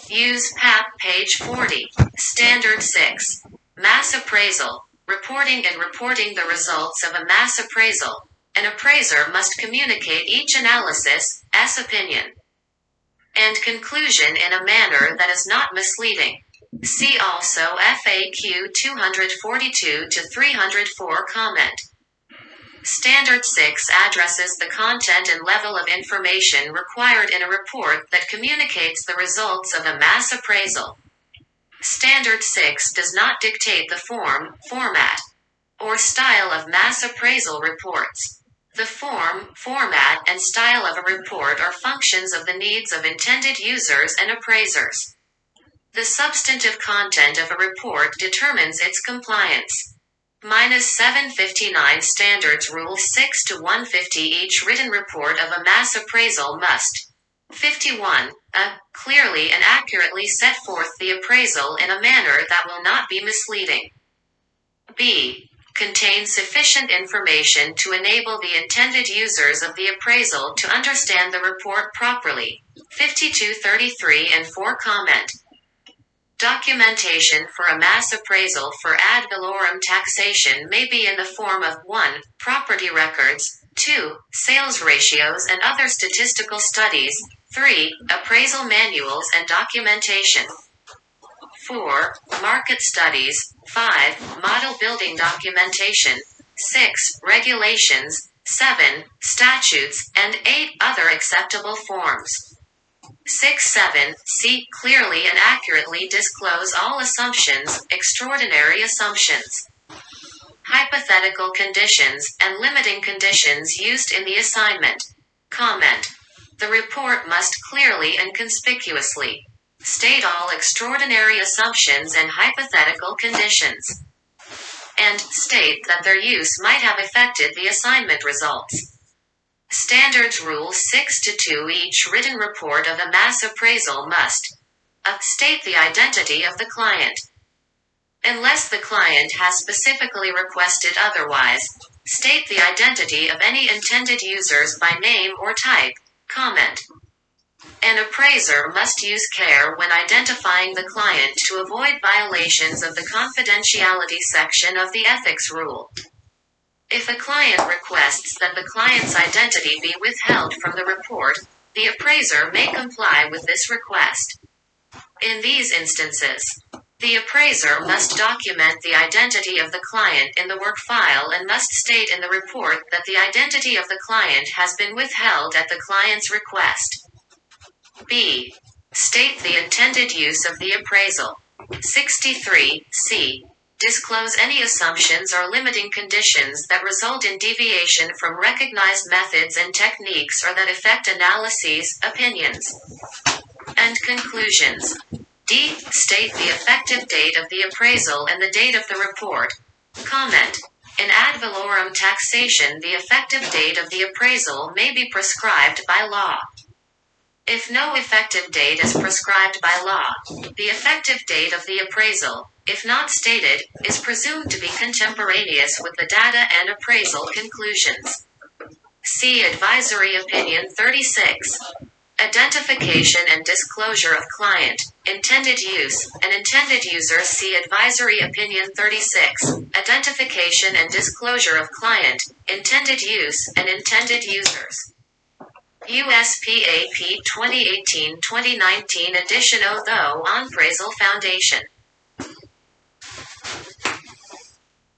USPAP Page 40. Standard 6. Mass appraisal. Reporting and reporting the results of a mass appraisal. An appraiser must communicate each analysis's opinion and conclusion in a manner that is not misleading. See also FAQ 242-304 comment. Standard 6 addresses the content and level of information required in a report that communicates the results of a mass appraisal. Standard 6 does not dictate the form, format, or style of mass appraisal reports. The form, format, and style of a report are functions of the needs of intended users and appraisers. The substantive content of a report determines its compliance. -759 Standards Rule 6-150 Each written report of a mass appraisal must 51. Clearly and accurately set forth the appraisal in a manner that will not be misleading. B. Contain sufficient information to enable the intended users of the appraisal to understand the report properly. 5233 and 4 comment. Documentation for a mass appraisal for ad valorem taxation may be in the form of 1. Property records, 2. Sales ratios and other statistical studies, 3. Appraisal manuals and documentation, 4. Market studies, 5. Model building documentation, 6. Regulations, 7. Statutes, and 8. Other acceptable forms. 6.7. C. Clearly and accurately disclose all assumptions, extraordinary assumptions, hypothetical conditions, and limiting conditions used in the assignment. Comment. The report must clearly and conspicuously state all extraordinary assumptions and hypothetical conditions, and state that their use might have affected the assignment results. Standards Rule 6-2 Each written report of a mass appraisal must state the identity of the client. Unless the client has specifically requested otherwise, state the identity of any intended users by name or type. Comment. An appraiser must use care when identifying the client to avoid violations of the confidentiality section of the ethics rule. If a client requests that the client's identity be withheld from the report, the appraiser may comply with this request. In these instances, the appraiser must document the identity of the client in the work file and must state in the report that the identity of the client has been withheld at the client's request. B. State the intended use of the appraisal. 63. C. Disclose any assumptions or limiting conditions that result in deviation from recognized methods and techniques or that affect analyses, opinions, and conclusions. D. State the effective date of the appraisal and the date of the report. Comment. In ad valorem taxation, the effective date of the appraisal may be prescribed by law. If no effective date is prescribed by law, the effective date of the appraisal, if not stated, is presumed to be contemporaneous with the data and appraisal conclusions. See Advisory Opinion 36. Identification and disclosure of client, intended use, and intended users. See Advisory Opinion 36. Identification and disclosure of client, intended use, and intended users. USPAP 2018-2019 edition. Although on Appraisal Foundation.